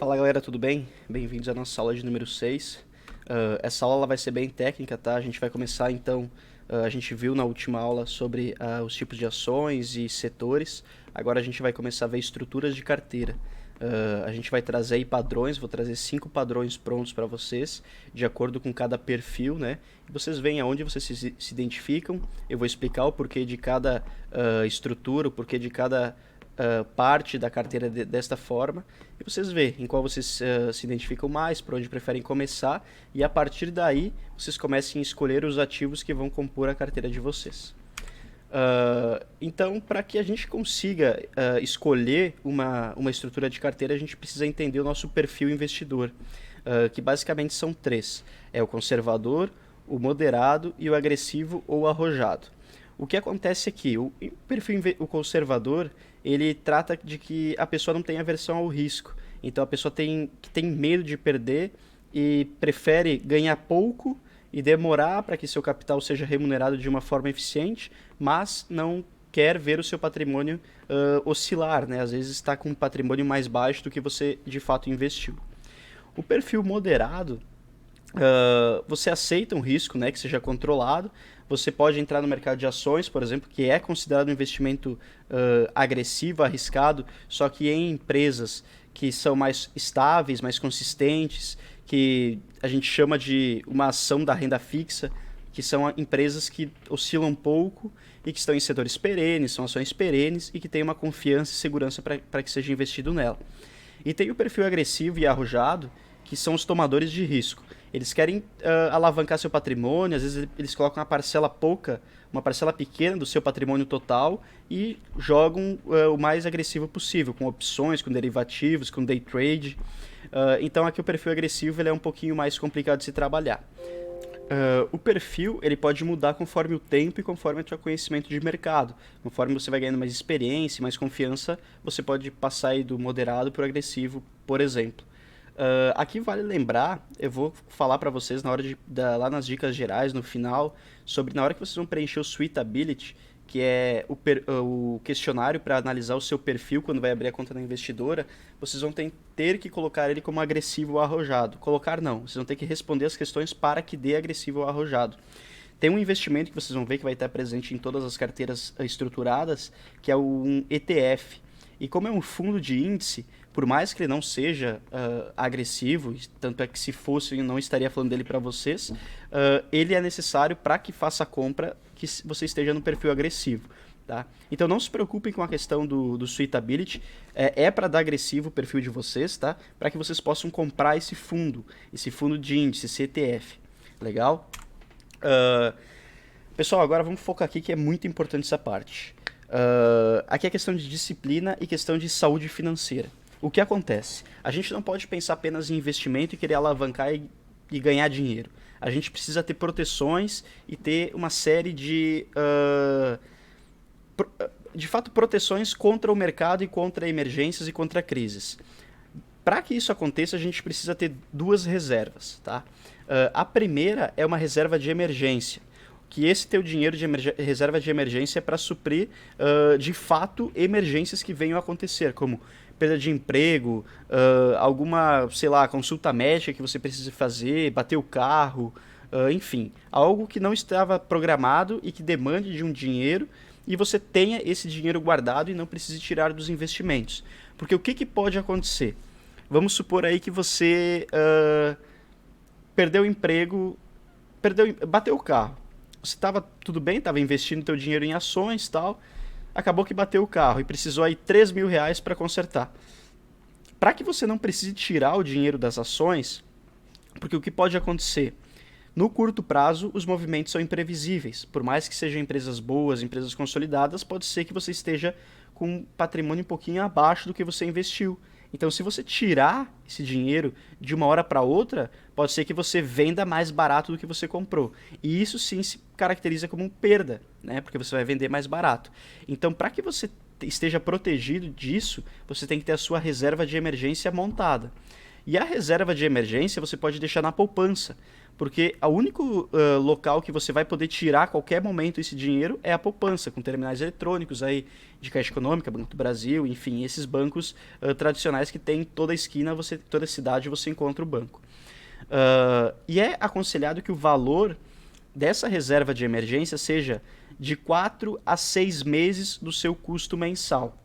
Fala galera, tudo bem? Bem-vindos à nossa aula de número 6. Essa aula ela vai ser bem técnica, tá? A gente vai começar então, a gente viu na última aula sobre os tipos de ações e setores. Agora a gente vai começar a ver estruturas de carteira. A gente vai trazer aí padrões, vou trazer 5 padrões prontos para vocês, de acordo com cada perfil, né? E vocês veem aonde vocês se identificam, eu vou explicar o porquê de cada estrutura, o porquê de cada parte da carteira desta forma, e vocês veem em qual vocês se identificam mais, para onde preferem começar, e a partir daí vocês comecem a escolher os ativos que vão compor a carteira de vocês. Então, para que a gente consiga escolher uma estrutura de carteira, a gente precisa entender o nosso perfil investidor, que basicamente são 3. É o conservador, o moderado e o agressivo ou arrojado. O que acontece aqui? O perfil o conservador, ele trata de que a pessoa não tem aversão ao risco. Então, a pessoa tem medo de perder e prefere ganhar pouco e demorar para que seu capital seja remunerado de uma forma eficiente, mas não quer ver o seu patrimônio oscilar, né? Às vezes está com um patrimônio mais baixo do que você de fato investiu. O perfil moderado, você aceita um risco, né, que seja controlado. Você pode entrar no mercado de ações, por exemplo, que é considerado um investimento agressivo, arriscado, só que em empresas que são mais estáveis, mais consistentes, que a gente chama de uma ação da renda fixa, que são empresas que oscilam pouco e que estão em setores perenes, são ações perenes e que têm uma confiança e segurança para que seja investido nela. E tem o perfil agressivo e arrojado, que são os tomadores de risco. Eles querem alavancar seu patrimônio, às vezes eles colocam uma parcela pequena do seu patrimônio total e jogam o mais agressivo possível, com opções, com derivativos, com day trade. Então aqui o perfil agressivo ele é um pouquinho mais complicado de se trabalhar. O perfil ele pode mudar conforme o tempo e conforme o seu conhecimento de mercado. Conforme você vai ganhando mais experiência, mais confiança, você pode passar aí do moderado para o agressivo, por exemplo. Aqui vale lembrar, eu vou falar para vocês lá nas dicas gerais, no final, sobre na hora que vocês vão preencher o Suitability, que é o questionário para analisar o seu perfil quando vai abrir a conta da investidora, vocês vão ter que colocar ele como agressivo ou arrojado. Colocar não, vocês vão ter que responder as questões para que dê agressivo ou arrojado. Tem um investimento que vocês vão ver que vai estar presente em todas as carteiras estruturadas, que é um ETF. E como é um fundo de índice, por mais que ele não seja agressivo, tanto é que se fosse eu não estaria falando dele para vocês, ele é necessário para que faça a compra que você esteja no perfil agressivo. Tá? Então não se preocupem com a questão do Suitability, é para dar agressivo o perfil de vocês, tá? Para que vocês possam comprar esse fundo de índice, esse ETF. Legal? Pessoal, agora vamos focar aqui que é muito importante essa parte. Aqui é questão de disciplina e questão de saúde financeira. O que acontece? A gente não pode pensar apenas em investimento e querer alavancar e ganhar dinheiro. A gente precisa ter proteções e ter uma série de fato, proteções contra o mercado e contra emergências e contra crises. Para que isso aconteça, a gente precisa ter 2 reservas. Tá? A primeira é uma reserva de emergência, que esse teu dinheiro de reserva de emergência é para suprir, de fato, emergências que venham a acontecer, como perda de emprego, alguma, sei lá, consulta médica que você precisa fazer, bater o carro, enfim, algo que não estava programado e que demande de um dinheiro e você tenha esse dinheiro guardado e não precise tirar dos investimentos. Porque o que pode acontecer? Vamos supor aí que você perdeu o emprego, bateu o carro. Você estava tudo bem, estava investindo teu dinheiro em ações e tal, acabou que bateu o carro e precisou aí R$3.000 para consertar. Para que você não precise tirar o dinheiro das ações, porque o que pode acontecer? No curto prazo, os movimentos são imprevisíveis. Por mais que sejam empresas boas, empresas consolidadas, pode ser que você esteja com um patrimônio um pouquinho abaixo do que você investiu. Então, se você tirar esse dinheiro de uma hora para outra, pode ser que você venda mais barato do que você comprou. E isso sim se caracteriza como perda, né? Porque você vai vender mais barato. Então, para que você esteja protegido disso, você tem que ter a sua reserva de emergência montada. E a reserva de emergência você pode deixar na poupança, porque o único local que você vai poder tirar a qualquer momento esse dinheiro é a poupança, com terminais eletrônicos aí de Caixa Econômica, Banco do Brasil, enfim, esses bancos tradicionais que tem em toda esquina, toda cidade você encontra o banco. E é aconselhado que o valor dessa reserva de emergência seja de 4 a 6 meses do seu custo mensal.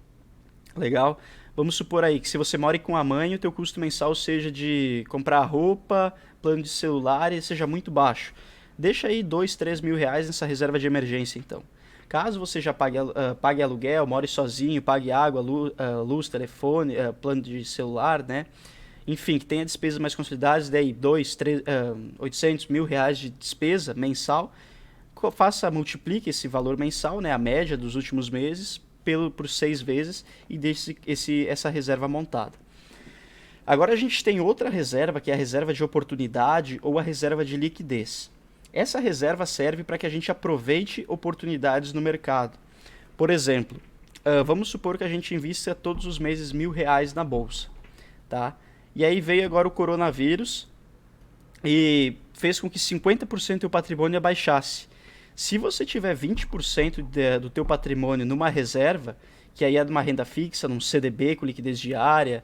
Legal? Vamos supor aí que se você mora com a mãe, o teu custo mensal seja de comprar roupa, plano de celular e seja muito baixo. Deixa aí 2, 3 mil reais nessa reserva de emergência então. Caso você já pague aluguel, more sozinho, pague água, luz, telefone, plano de celular, né? Enfim, que tenha despesas mais consolidadas, daí 2, 3, 800 mil reais de despesa mensal, multiplique esse valor mensal, né, a média dos últimos meses, por 6 vezes e deixe essa reserva montada. Agora a gente tem outra reserva, que é a reserva de oportunidade ou a reserva de liquidez. Essa reserva serve para que a gente aproveite oportunidades no mercado. Por exemplo, vamos supor que a gente invista todos os meses R$1.000 na bolsa, tá? E aí veio agora o coronavírus e fez com que 50% do patrimônio abaixasse. Se você tiver 20% do teu patrimônio numa reserva, que aí é de uma renda fixa, num CDB com liquidez diária,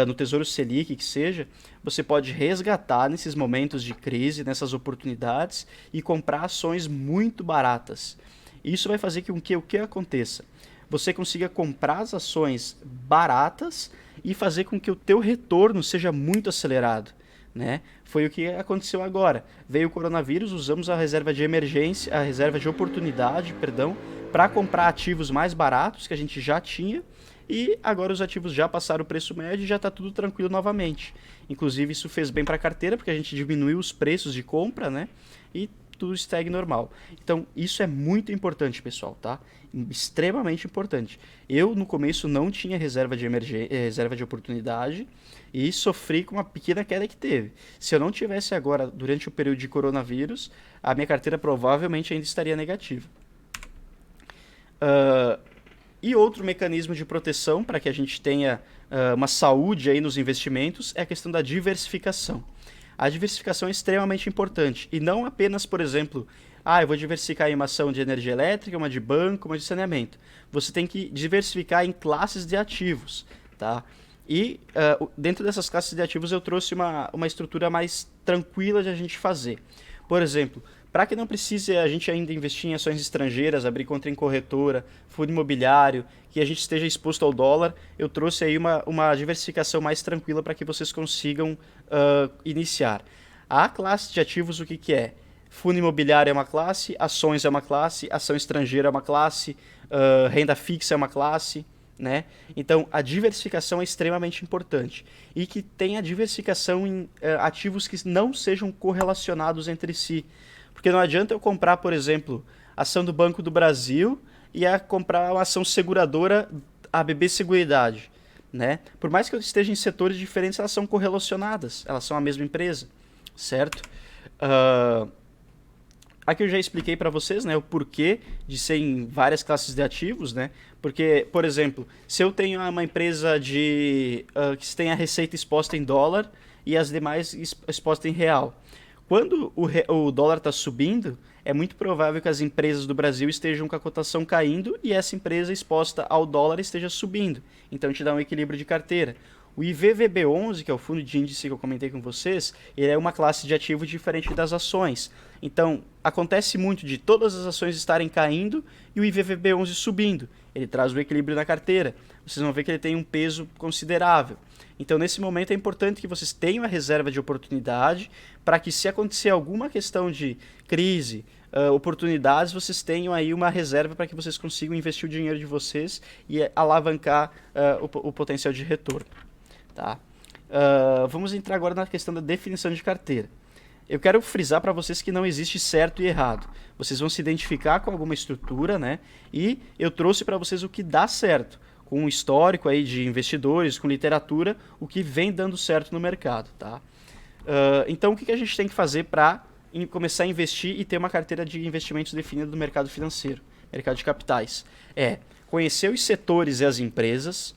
no Tesouro Selic, que seja, você pode resgatar nesses momentos de crise, nessas oportunidades, e comprar ações muito baratas. Isso vai fazer com que o que aconteça? Você consiga comprar as ações baratas e fazer com que o teu retorno seja muito acelerado. Né? Foi o que aconteceu agora. Veio o coronavírus, usamos a reserva de emergência, a reserva de oportunidade, perdão, para comprar ativos mais baratos que a gente já tinha e agora os ativos já passaram o preço médio e já está tudo tranquilo novamente. Inclusive isso fez bem para a carteira porque a gente diminuiu os preços de compra, né? E tudo segue normal. Então isso é muito importante, pessoal, tá? Extremamente importante. Eu no começo não tinha reserva de oportunidade e sofri com uma pequena queda que teve. Se eu não tivesse agora, durante o período de coronavírus, a minha carteira provavelmente ainda estaria negativa. E outro mecanismo de proteção para que a gente tenha uma saúde aí nos investimentos é a questão da diversificação. A diversificação é extremamente importante e não apenas, por exemplo, eu vou diversificar em uma ação de energia elétrica, uma de banco, uma de saneamento. Você tem que diversificar em classes de ativos, tá? E dentro dessas classes de ativos eu trouxe uma estrutura mais tranquila de a gente fazer. Por exemplo, para que não precise a gente ainda investir em ações estrangeiras, abrir conta em corretora, fundo imobiliário, que a gente esteja exposto ao dólar, eu trouxe aí uma diversificação mais tranquila para que vocês consigam iniciar. A classe de ativos, o que é? Fundo imobiliário é uma classe, ações é uma classe, ação estrangeira é uma classe, renda fixa é uma classe, né? Então a diversificação é extremamente importante e que tenha diversificação em ativos que não sejam correlacionados entre si. Porque não adianta eu comprar, por exemplo, ação do Banco do Brasil e comprar uma ação seguradora, a BB Seguridade, né? Por mais que eu esteja em setores diferentes, elas são correlacionadas, elas são a mesma empresa, certo? Aqui eu já expliquei para vocês, né, o porquê de ser em várias classes de ativos, né? Porque, por exemplo, se eu tenho uma empresa que tem a receita exposta em dólar e as demais expostas em real, quando o dólar está subindo, é muito provável que as empresas do Brasil estejam com a cotação caindo e essa empresa exposta ao dólar esteja subindo. Então, te dá um equilíbrio de carteira. O IVVB11, que é o fundo de índice que eu comentei com vocês, ele é uma classe de ativo diferente das ações. Então, acontece muito de todas as ações estarem caindo e o IVVB11 subindo. Ele traz o equilíbrio na carteira. Vocês vão ver que ele tem um peso considerável. Então, nesse momento, é importante que vocês tenham a reserva de oportunidade para que, se acontecer alguma questão de crise, oportunidades, vocês tenham aí uma reserva para que vocês consigam investir o dinheiro de vocês e alavancar o potencial de retorno. Tá? Vamos entrar agora na questão da definição de carteira. Eu quero frisar para vocês que não existe certo e errado. Vocês vão se identificar com alguma estrutura, né? E eu trouxe para vocês o que dá certo, com um histórico aí de investidores, com literatura, o que vem dando certo no mercado. Tá? Então, o que a gente tem que fazer para começar a investir e ter uma carteira de investimentos definida do mercado financeiro, mercado de capitais? É conhecer os setores e as empresas,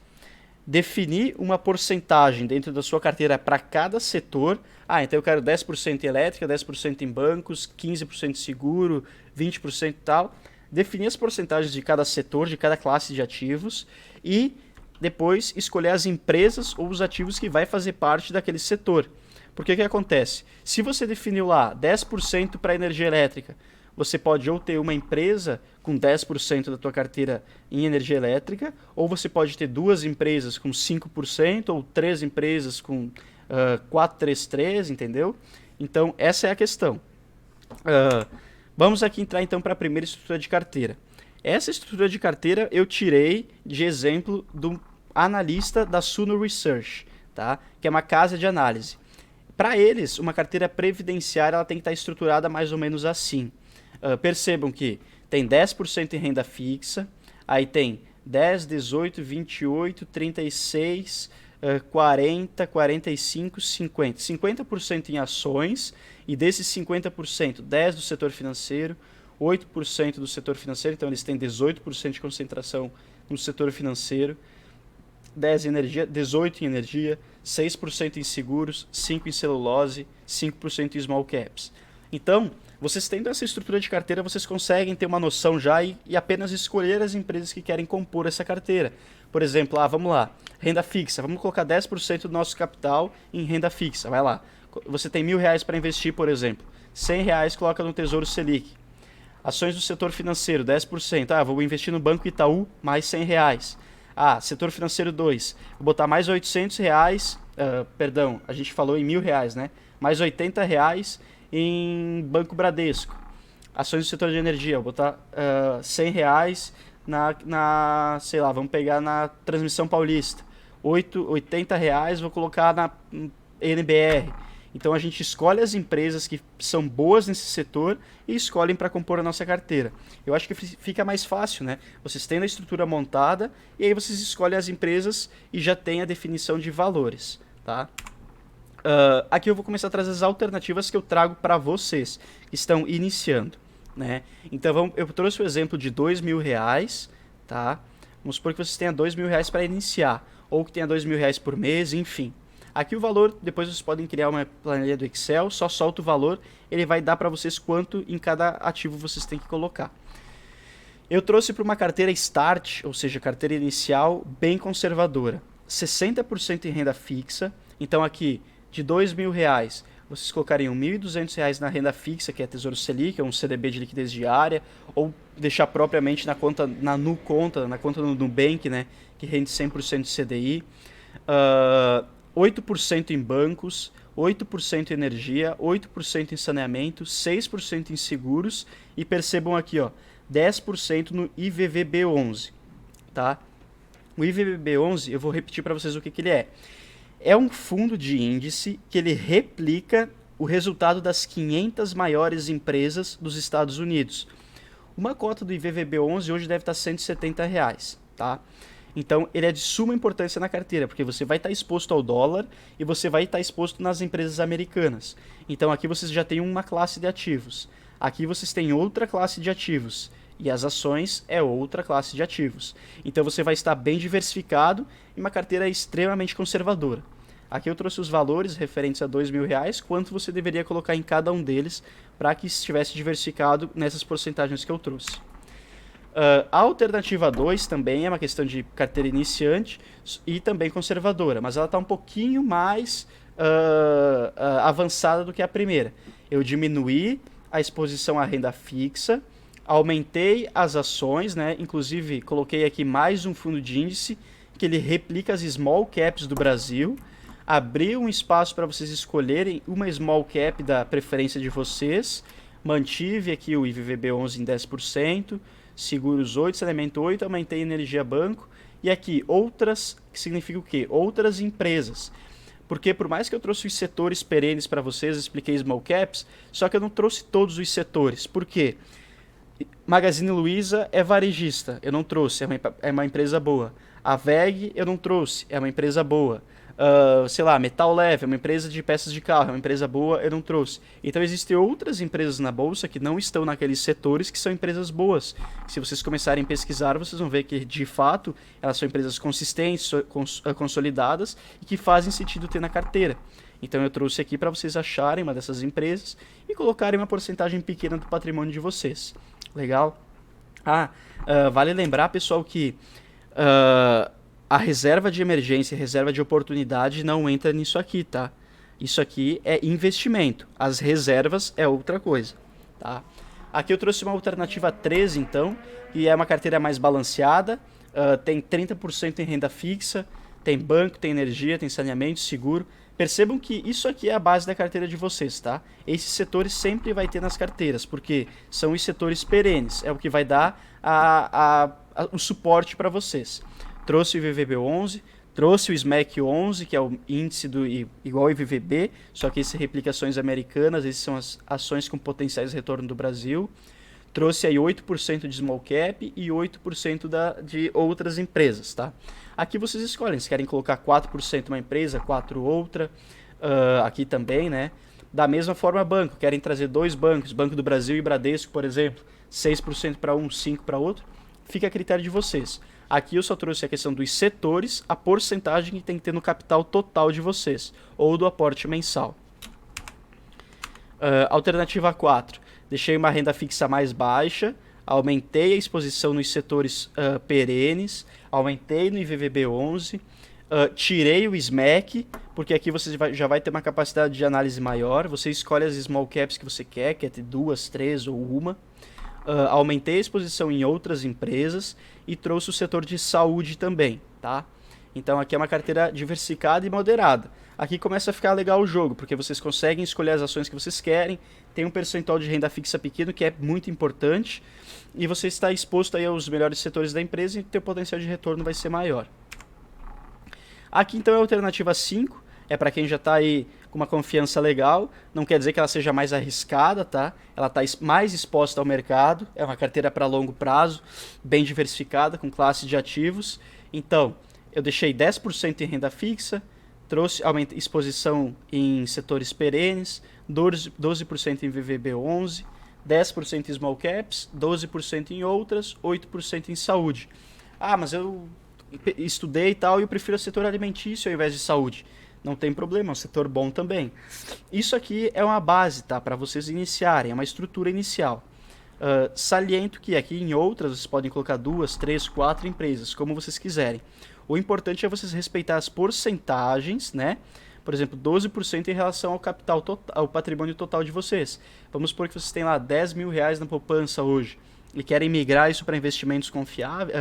definir uma porcentagem dentro da sua carteira para cada setor. Então eu quero 10% em elétrica, 10% em bancos, 15% em seguro, 20% e tal. Definir as porcentagens de cada setor, de cada classe de ativos e depois escolher as empresas ou os ativos que vai fazer parte daquele setor. Porque o que acontece? Se você definiu lá 10% para energia elétrica, você pode ou ter uma empresa com 10% da tua carteira em energia elétrica, ou você pode ter duas empresas com 5%, ou três empresas com 433, entendeu? Então, essa é a questão. Vamos aqui entrar então para a primeira estrutura de carteira. Essa estrutura de carteira eu tirei de exemplo do analista da Suno Research, tá? Que é uma casa de análise. Para eles, uma carteira previdenciária ela tem que estar estruturada mais ou menos assim. Percebam que tem 10% em renda fixa, aí tem 10, 18, 28, 36, 40, 45, 50. 50% em ações, e desses 50%, 10% do setor financeiro, 8% do setor financeiro, então eles têm 18% de concentração no setor financeiro, 10 em energia, 18 em energia, 6% em seguros, 5% em celulose, 5% em small caps. Então, vocês tendo essa estrutura de carteira, vocês conseguem ter uma noção já e apenas escolher as empresas que querem compor essa carteira. Por exemplo, vamos lá, renda fixa, vamos colocar 10% do nosso capital em renda fixa, vai lá. Você tem R$1.000 para investir, por exemplo, R$100 coloca no Tesouro Selic. Ações do setor financeiro, 10%, vou investir no Banco Itaú, mais R$100. Setor financeiro 2, vou botar mais R$800, perdão, a gente falou em R$1.000, né? Mais R$80 em Banco Bradesco. Ações do setor de energia, vou botar R$100 sei lá, vamos pegar na Transmissão Paulista. R$80 vou colocar na NBR. Então a gente escolhe as empresas que são boas nesse setor e escolhem para compor a nossa carteira. Eu acho que fica mais fácil, né? Vocês têm a estrutura montada e aí vocês escolhem as empresas e já tem a definição de valores, tá? Aqui eu vou começar a trazer as alternativas que eu trago para vocês que estão iniciando, né? Então eu trouxe o exemplo de R$2.000, tá? Vamos supor que vocês tenham R$2.000 para iniciar, ou que tenha R$2.000 por mês, enfim. Aqui o valor, depois vocês podem criar uma planilha do Excel, só solta o valor, ele vai dar para vocês quanto em cada ativo vocês têm que colocar. Eu trouxe para uma carteira Start, ou seja, carteira inicial, bem conservadora. 60% em renda fixa, então aqui de R$2.000, vocês colocariam R$1.200 na renda fixa, que é Tesouro Selic, é um CDB de liquidez diária, ou deixar propriamente na conta, na conta do Nubank, né, que rende 100% de CDI. 8% em bancos, 8% em energia, 8% em saneamento, 6% em seguros e percebam aqui, 10% no IVVB11, tá? O IVVB11, eu vou repetir para vocês o que ele é. É um fundo de índice que ele replica o resultado das 500 maiores empresas dos Estados Unidos. Uma cota do IVVB11 hoje deve estar R$170, tá? Então, ele é de suma importância na carteira, porque você vai estar exposto ao dólar e você vai estar exposto nas empresas americanas. Então, aqui vocês já têm uma classe de ativos. Aqui vocês têm outra classe de ativos. E as ações é outra classe de ativos. Então, você vai estar bem diversificado e uma carteira extremamente conservadora. Aqui eu trouxe os valores referentes a R$2.000, quanto você deveria colocar em cada um deles para que estivesse diversificado nessas porcentagens que eu trouxe. A alternativa 2 também é uma questão de carteira iniciante e também conservadora, mas ela está um pouquinho mais avançada do que a primeira. Eu diminuí a exposição à renda fixa, aumentei as ações, né? Inclusive coloquei aqui mais um fundo de índice que ele replica as small caps do Brasil, abri um espaço para vocês escolherem uma small cap da preferência de vocês, mantive aqui o IVVB11 em 10%, seguros 8, saneamento 8, aumentei energia banco, e aqui outras, que significa o quê? Outras empresas. Porque por mais que eu trouxe os setores perenes para vocês, expliquei small caps, só que eu não trouxe todos os setores. Por quê? Magazine Luiza é varejista, eu não trouxe, é uma empresa boa. A VEG eu não trouxe, é uma empresa boa. sei lá, Metal Leve, é uma empresa de peças de carro, é uma empresa boa, eu não trouxe. Então existem outras empresas na bolsa que não estão naqueles setores que são empresas boas. Se vocês começarem a pesquisar, vocês vão ver que de fato elas são empresas consistentes, consolidadas e que fazem sentido ter na carteira. Então eu trouxe aqui para vocês acharem uma dessas empresas e colocarem uma porcentagem pequena do patrimônio de vocês. Legal? Vale lembrar, pessoal, que a reserva de emergência e reserva de oportunidade não entra nisso aqui, tá? Isso aqui é investimento. As reservas é outra coisa, tá? Aqui eu trouxe uma alternativa 13, então, que é uma carteira mais balanceada, tem 30% em renda fixa, tem banco, tem energia, tem saneamento, seguro. Percebam que isso aqui é a base da carteira de vocês, tá? Esses setores sempre vai ter nas carteiras, porque são os setores perenes, é o que vai dar o suporte para vocês. Trouxe o IVVB11, trouxe o SMAC 11, que é o índice igual ao IVVB, só que esse replica ações americanas, essas são as ações com potenciais retorno do Brasil. Trouxe aí 8% de small cap e 8% de outras empresas, tá? Aqui vocês escolhem, se querem colocar 4% uma empresa, 4% outra, aqui também, né? Da mesma forma, banco, querem trazer 2 bancos, Banco do Brasil e Bradesco, por exemplo, 6% para um, 5% para outro, fica a critério de vocês. Aqui eu só trouxe a questão dos setores, a porcentagem que tem que ter no capital total de vocês, ou do aporte mensal. Alternativa 4. Deixei uma renda fixa mais baixa, aumentei a exposição nos setores perenes, aumentei no IVVB11, tirei o SMAC, porque aqui você já vai ter uma capacidade de análise maior, você escolhe as small caps que você quer ter 2, 3 ou uma. Aumentei a exposição em outras empresas e trouxe o setor de saúde também, tá? Então aqui é uma carteira diversificada e moderada. Aqui começa a ficar legal o jogo, porque vocês conseguem escolher as ações que vocês querem, tem um percentual de renda fixa pequeno que é muito importante, e você está exposto aí aos melhores setores da empresa e o seu potencial de retorno vai ser maior. Aqui então é a alternativa 5, é para quem já está aí com uma confiança legal, não quer dizer que ela seja mais arriscada, tá? Ela está mais exposta ao mercado, é uma carteira para longo prazo, bem diversificada, com classe de ativos. Então, eu deixei 10% em renda fixa, trouxe exposição em setores perenes, 12% em VVB11, 10% em small caps, 12% em outras, 8% em saúde. Mas eu estudei e tal e eu prefiro o setor alimentício ao invés de saúde. Não tem problema, é um setor bom também. Isso aqui é uma base, tá? Para vocês iniciarem, é uma estrutura inicial. Saliento que aqui em outras vocês podem colocar 2, 3, 4 empresas, como vocês quiserem. O importante é vocês respeitar as porcentagens, né? Por exemplo, 12% em relação ao capital ao patrimônio total de vocês. Vamos supor que vocês têm lá 10 mil reais na poupança hoje e querem migrar isso para investimentos confiáveis,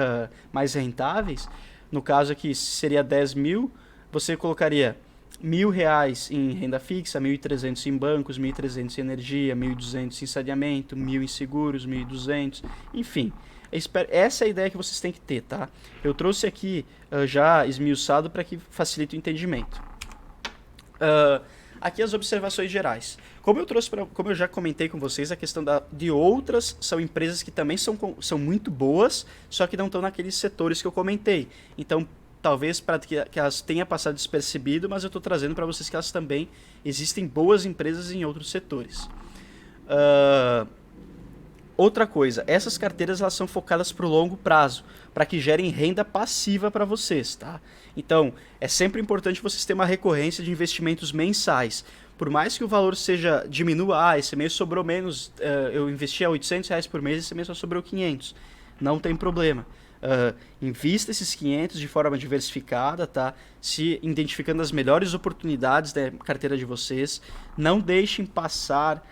mais rentáveis. No caso aqui, seria 10 mil, você colocaria R$ 1.000 em renda fixa, 1.300 em bancos, 1.300 em energia, 1.200 em saneamento, 1.000 em seguros, 1.200, enfim. Essa é a ideia que vocês têm que ter, tá? Eu trouxe aqui já esmiuçado para que facilite o entendimento. Aqui as observações gerais. Como eu já comentei com vocês, a questão de outras são empresas que também são muito boas, só que não estão naqueles setores que eu comentei. Então, talvez para que elas tenham passado despercebido, mas eu estou trazendo para vocês que elas também existem boas empresas em outros setores. Outra coisa, essas carteiras elas são focadas para o longo prazo, para que gerem renda passiva para vocês, tá? Então, é sempre importante vocês terem uma recorrência de investimentos mensais. Por mais que o valor diminua, esse mês sobrou menos, eu investi R$ 800 por mês, esse mês só sobrou 500. Não tem problema. Invista esses 500 de forma diversificada, tá? Se identificando as melhores oportunidades da carteira de vocês. Não deixem passar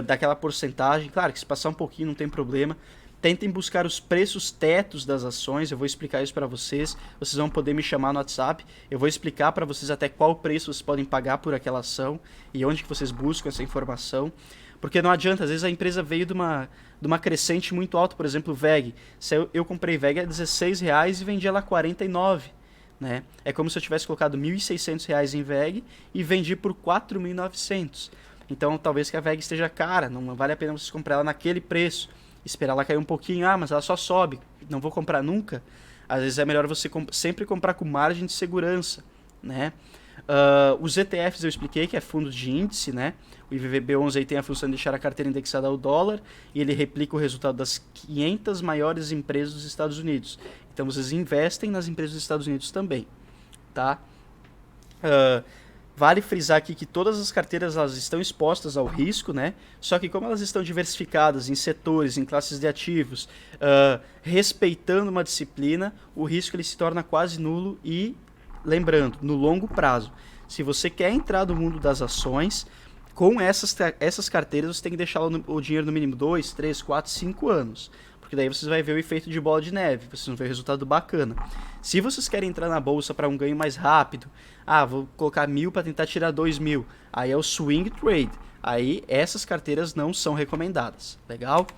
daquela porcentagem. Claro que se passar um pouquinho não tem problema. Tentem buscar os preços tetos das ações, eu vou explicar isso para vocês. Vocês vão poder me chamar no WhatsApp, eu vou explicar para vocês até qual preço vocês podem pagar por aquela ação e onde que vocês buscam essa informação. Porque não adianta, às vezes a empresa veio de uma crescente muito alta, por exemplo, VEG. Se eu comprei VEG a R$16 e vendi ela a 49, né? É como se eu tivesse colocado R$1.600 em VEG e vendi por 4.900. Então talvez que a VEG esteja cara, não vale a pena vocês comprar ela naquele preço. Esperar ela cair um pouquinho, mas ela só sobe, não vou comprar nunca. Às vezes é melhor você sempre comprar com margem de segurança, né? Os ETFs eu expliquei que é fundo de índice, né? O IVVB11 aí tem a função de deixar a carteira indexada ao dólar e ele replica o resultado das 500 maiores empresas dos Estados Unidos. Então vocês investem nas empresas dos Estados Unidos também, tá? Vale frisar aqui que todas as carteiras elas estão expostas ao risco, né? Só que como elas estão diversificadas em setores, em classes de ativos, respeitando uma disciplina, o risco ele se torna quase nulo e, lembrando, no longo prazo. Se você quer entrar no mundo das ações, com essas carteiras você tem que deixar o dinheiro no mínimo 2, 3, 4, 5 anos. Porque daí vocês vão ver o efeito de bola de neve, vocês vão ver o resultado bacana. Se vocês querem entrar na bolsa para um ganho mais rápido, vou colocar 1.000 para tentar tirar 2.000, aí é o swing trade. Aí essas carteiras não são recomendadas, legal?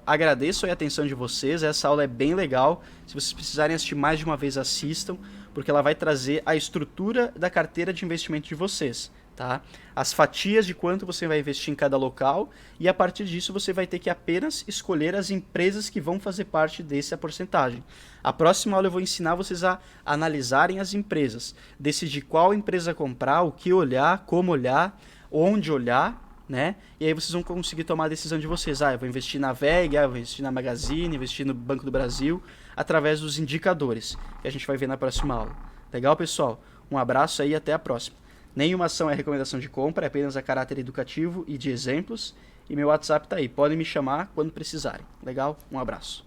Agradeço a atenção de vocês, essa aula é bem legal. Se vocês precisarem assistir mais de uma vez, assistam, porque ela vai trazer a estrutura da carteira de investimento de vocês. Tá? As fatias de quanto você vai investir em cada local e a partir disso você vai ter que apenas escolher as empresas que vão fazer parte dessa porcentagem. A próxima aula eu vou ensinar vocês a analisarem as empresas, decidir qual empresa comprar, o que olhar, como olhar, onde olhar, né? E aí vocês vão conseguir tomar a decisão de vocês. Eu vou investir na VEG, eu vou investir na Magazine, investir no Banco do Brasil, através dos indicadores que a gente vai ver na próxima aula. Legal, pessoal? Um abraço aí e até a próxima. Nenhuma ação é recomendação de compra, é apenas a caráter educativo e de exemplos. E meu WhatsApp tá aí, podem me chamar quando precisarem. Legal? Um abraço.